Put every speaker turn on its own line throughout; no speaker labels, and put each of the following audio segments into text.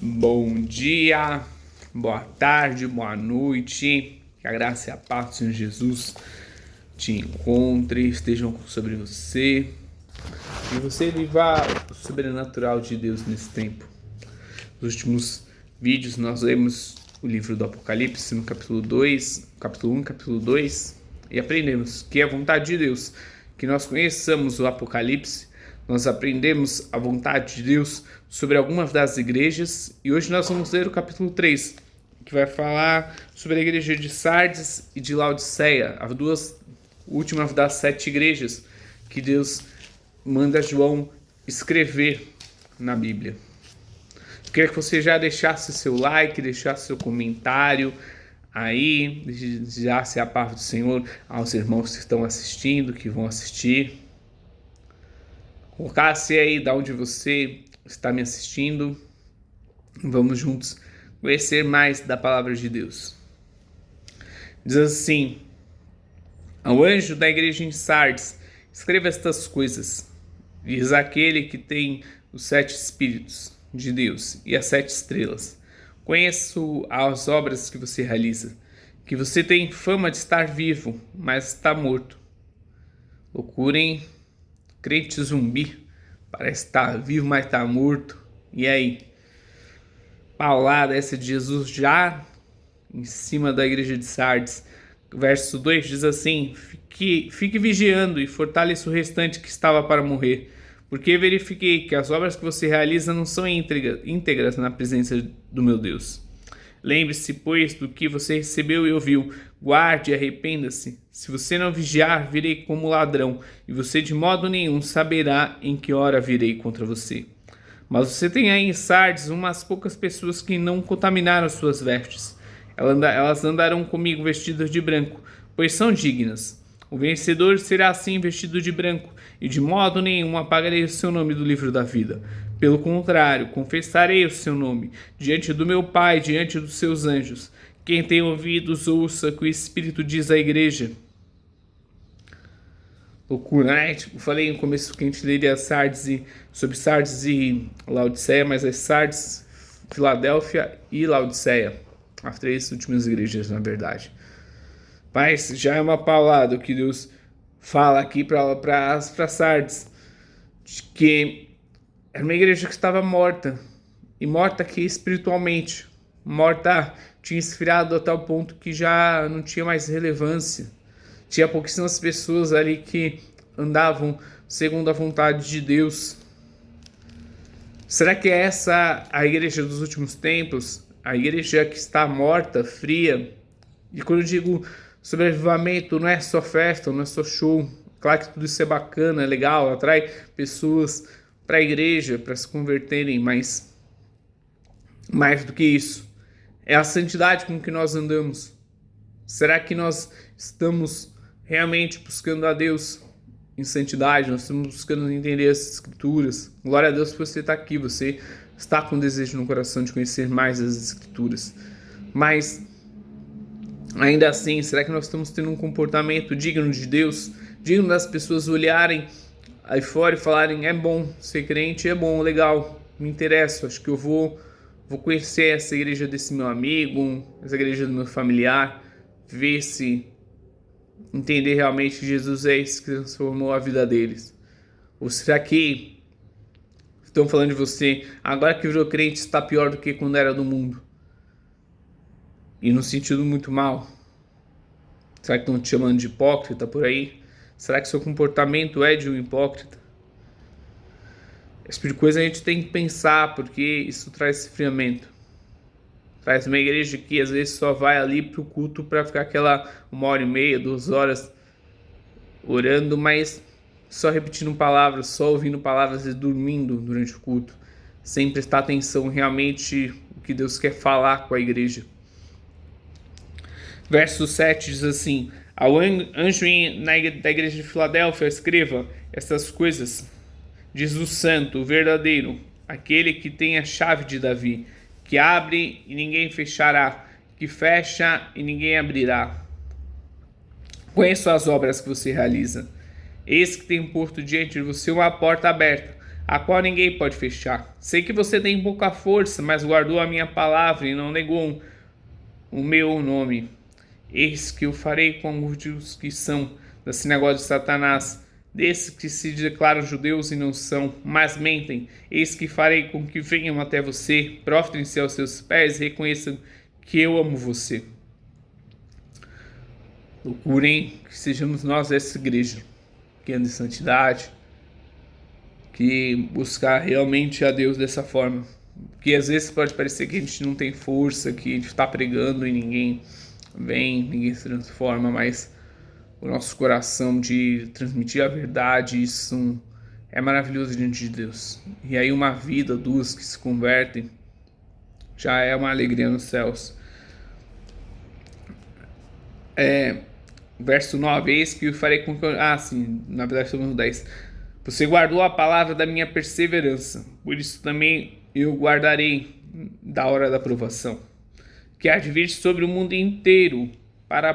Bom dia, boa tarde, boa noite. Que a graça e a paz do Senhor Jesus te encontre, estejam sobre você e você viva o sobrenatural de Deus nesse tempo. Nos últimos vídeos nós lemos o livro do Apocalipse no capítulo 2, capítulo 1, capítulo 2 e aprendemos que é a vontade de Deus que nós conheçamos o Apocalipse. Nós aprendemos a vontade de Deus sobre algumas das igrejas e hoje nós vamos ler o capítulo 3, que vai falar sobre a igreja de Sardes e de Laodiceia, as duas últimas das 7 igrejas que Deus manda João escrever na Bíblia. Eu queria que você já deixasse seu like, deixasse seu comentário aí, desejasse a paz do Senhor aos irmãos que estão assistindo, que vão assistir. Colocasse aí de onde você está me assistindo. Vamos juntos conhecer mais da palavra de Deus. Diz assim: ao anjo da igreja em Sardes, escreva estas coisas. Diz aquele que tem os 7 Espíritos de Deus e as 7 estrelas. Conheço as obras que você realiza, que você tem fama de estar vivo, mas está morto. Loucura, hein? Crente zumbi, parece estar vivo, mas está morto. E aí? Paulada essa de Jesus já em cima da igreja de Sardes. Verso 2 diz assim: fique vigiando e fortaleça o restante que estava para morrer, porque verifiquei que as obras que você realiza não são íntegras na presença do meu Deus. Lembre-se, pois, do que você recebeu e ouviu. Guarde e arrependa-se. Se você não vigiar, virei como ladrão, e você de modo nenhum saberá em que hora virei contra você. Mas você tem aí em Sardes umas poucas pessoas que não contaminaram suas vestes. Elas andarão comigo vestidas de branco, pois são dignas. O vencedor será assim vestido de branco, e de modo nenhum apagarei o seu nome do livro da vida. Pelo contrário, confessarei o seu nome diante do meu Pai, diante dos seus anjos. Quem tem ouvidos, ouça o que o Espírito diz à igreja. Loucura, né? Falei no começo que a gente leria sobre Sardes e Laodiceia, mas é Sardes, Filadélfia e Laodiceia. As 3 últimas igrejas, na verdade. Mas já é uma palavra que Deus fala aqui para Sardes, de que era uma igreja que estava morta, e morta aqui espiritualmente. Morta, tinha esfriado a tal ponto que já não tinha mais relevância. Tinha pouquíssimas pessoas ali que andavam segundo a vontade de Deus. Será que é essa a igreja dos últimos tempos? A igreja que está morta, fria? E quando eu digo sobre avivamento, não é só festa, não é só show. Claro que tudo isso é bacana, é legal, atrai pessoas para a igreja, para se converterem, mas mais do que isso, é a santidade com que nós andamos. Será que nós estamos realmente buscando a Deus em santidade? Nós estamos buscando entender as Escrituras. Glória a Deus por você estar aqui, você está com desejo no coração de conhecer mais as Escrituras. Mas, ainda assim, será que nós estamos tendo um comportamento digno de Deus? Digno das pessoas olharem aí fora e falarem: é bom ser crente, é bom, legal, me interessa, acho que eu vou conhecer essa igreja desse meu amigo, essa igreja do meu familiar, ver se entender realmente que Jesus é esse que transformou a vida deles. Ou será que estão falando de você, agora que virou crente está pior do que quando era do mundo? E no sentido muito mal. Será que estão te chamando de hipócrita por aí? Será que seu comportamento é de um hipócrita? Esse tipo de coisa a gente tem que pensar, porque isso traz esfriamento. Traz uma igreja que às vezes só vai ali pro culto para ficar aquela 1h30, 2 horas orando, mas só repetindo palavras, só ouvindo palavras e dormindo durante o culto, sem prestar atenção realmente o que Deus quer falar com a igreja. Verso 7 diz assim: ao anjo da igreja de Filadélfia escreva essas coisas. Diz o santo, o verdadeiro, aquele que tem a chave de Davi, que abre e ninguém fechará, que fecha e ninguém abrirá. Conheço as obras que você realiza. Eis que tem posto diante de você uma porta aberta, a qual ninguém pode fechar. Sei que você tem pouca força, mas guardou a minha palavra e não negou o meu nome. Eis que eu farei com os que são da sinagoga de Satanás, desses que se declaram judeus e não são, mas mentem. Eis que farei com que venham até você, prostrem-se aos seus pés e reconheçam que eu amo você. Procurem que sejamos nós essa igreja, que anda em santidade, que buscar realmente a Deus dessa forma. Porque às vezes pode parecer que a gente não tem força, que a gente está pregando e ninguém vem, ninguém se transforma, mas o nosso coração de transmitir a verdade, isso é maravilhoso diante de Deus. E aí uma vida, duas que se convertem, já é uma alegria nos céus. Verso 9, eis que eu farei com que... sim, na verdade estamos no 10. Você guardou a palavra da minha perseverança, por isso também eu guardarei da hora da provação, que há de vir sobre o mundo inteiro, para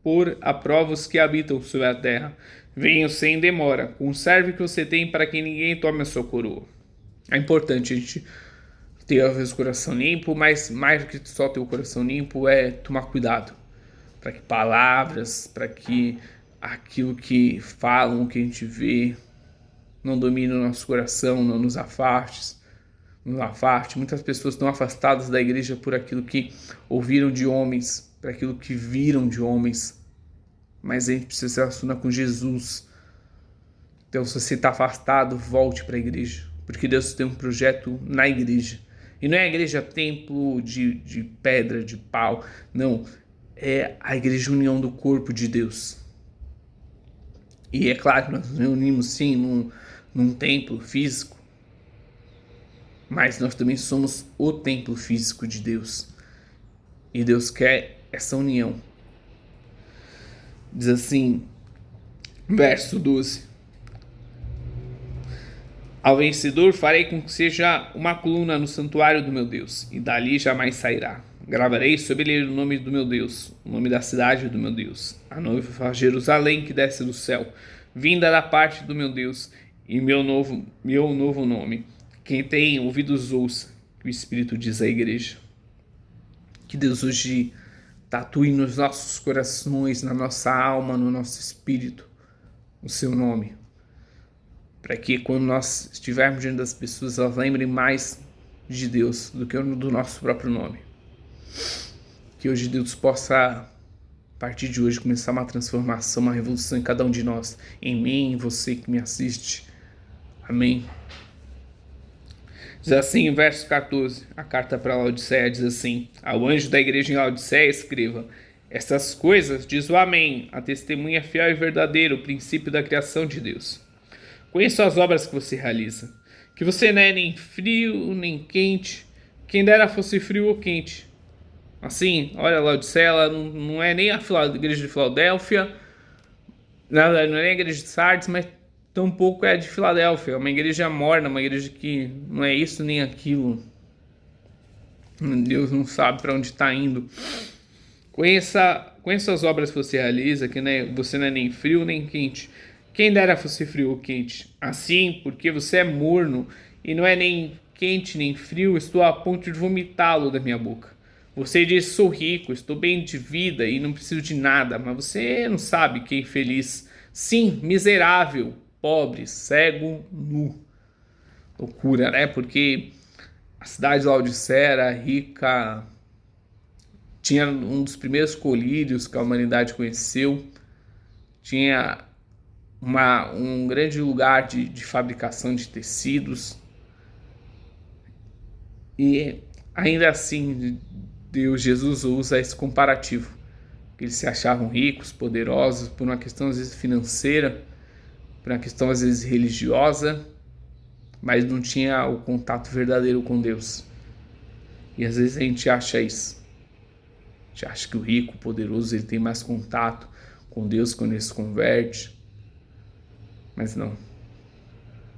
pôr a prova os que habitam sobre a terra. Venham sem demora, conserve o que você tem para que ninguém tome a sua coroa. É importante a gente ter às vezes o coração limpo, mas mais do que só ter o coração limpo é tomar cuidado, para que palavras, para que aquilo que falam, que a gente vê, não domine o nosso coração, não nos afaste. Muitas pessoas estão afastadas da igreja por aquilo que ouviram de homens, por aquilo que viram de homens. Mas a gente precisa se relacionar com Jesus. Então, se você está afastado, volte para a igreja, porque Deus tem um projeto na igreja. E não é a igreja templo de pedra, de pau. Não, é a igreja união do corpo de Deus. E é claro que nós nos reunimos sim num templo físico, mas nós também somos o templo físico de Deus. E Deus quer essa união. Diz assim, verso 12. Ao vencedor farei com que seja uma coluna no santuário do meu Deus, e dali jamais sairá. Gravarei sobre ele o nome do meu Deus, o nome da cidade do meu Deus, a noiva Jerusalém que desce do céu, vinda da parte do meu Deus, e meu novo nome. Quem tem ouvidos ouça, que o Espírito diz à igreja. Que Deus hoje tatue nos nossos corações, na nossa alma, no nosso espírito, o seu nome. Para que quando nós estivermos diante das pessoas, elas lembrem mais de Deus do que do nosso próprio nome. Que hoje Deus possa, a partir de hoje, começar uma transformação, uma revolução em cada um de nós. Em mim, em você que me assiste. Amém. Diz assim, em verso 14, a carta para Laodiceia diz assim: ao anjo da igreja em Laodiceia escreva: essas coisas diz o Amém, a testemunha fiel e verdadeira, o princípio da criação de Deus. Conheço as obras que você realiza, que você não é nem frio nem quente, quem dera fosse frio ou quente. Assim, olha, Laodiceia, ela não é nem a igreja de Filadélfia, não é nem a igreja de Sardes, mas tampouco é a de Filadélfia. É uma igreja morna, uma igreja que não é isso nem aquilo. Deus não sabe para onde está indo. Conheça as obras que você realiza, que você não é nem frio nem quente. Quem dera fosse frio ou quente. Assim, porque você é morno e não é nem quente nem frio, estou a ponto de vomitá-lo da minha boca. Você diz: sou rico, estou bem de vida e não preciso de nada, mas você não sabe que é infeliz. Sim, miserável, pobre, cego, nu. Loucura, né? Porque a cidade de Laodiceia era rica, tinha um dos primeiros colírios que a humanidade conheceu, tinha um grande lugar de fabricação de tecidos, e ainda assim Jesus usa esse comparativo, que eles se achavam ricos, poderosos, por uma questão às vezes financeira, por uma questão às vezes religiosa, mas não tinha o contato verdadeiro com Deus. E às vezes a gente acha isso. A gente acha que o rico, o poderoso, ele tem mais contato com Deus quando ele se converte. Mas não.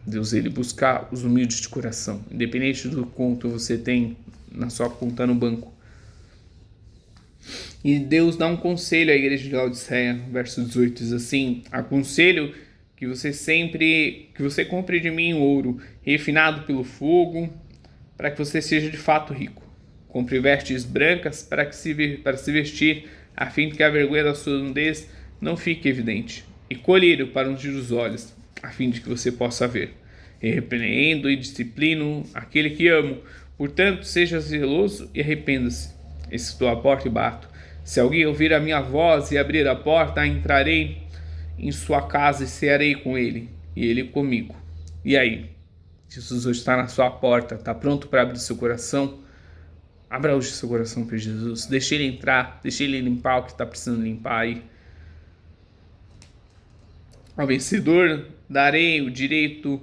Deus, ele busca os humildes de coração, independente do quanto você tem na sua conta no banco. E Deus dá um conselho à igreja de Laodiceia, verso 18, diz assim: aconselho que que você compre de mim ouro refinado pelo fogo, para que você seja de fato rico. Compre vestes brancas para se vestir, a fim de que a vergonha da sua nudez não fique evidente, e colírio para ungir os olhos, a fim de que você possa ver. E repreendo e disciplino aquele que amo. Portanto, seja zeloso e arrependa-se. Estou à porta e bato. Se alguém ouvir a minha voz e abrir a porta, entrarei em sua casa e cearei com ele, e ele comigo. E aí? Jesus hoje está na sua porta, está pronto para abrir seu coração? Abra hoje seu coração para Jesus. Deixe ele entrar, deixe ele limpar o que está precisando limpar aí. Ao vencedor darei o direito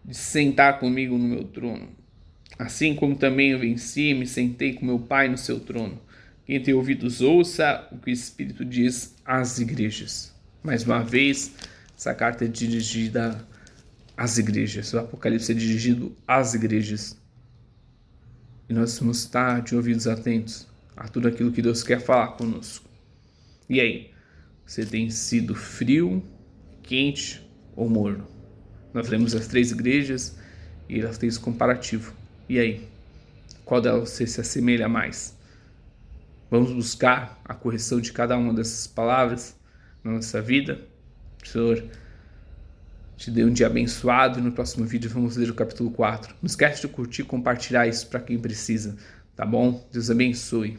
de sentar comigo no meu trono. Assim como também eu venci e me sentei com meu Pai no seu trono. Quem tem ouvidos ouça o que o Espírito diz às igrejas. Mais uma vez, essa carta é dirigida às igrejas. O Apocalipse é dirigido às igrejas. E nós vamos estar de ouvidos atentos a tudo aquilo que Deus quer falar conosco. E aí, você tem sido frio, quente ou morno? Nós lemos as 3 igrejas e elas têm esse comparativo. E aí, qual delas você se assemelha mais? Vamos buscar a correção de cada uma dessas palavras na nossa vida? O Senhor te dê um dia abençoado e no próximo vídeo vamos ler o capítulo 4. Não esquece de curtir e compartilhar isso para quem precisa, tá bom? Deus abençoe.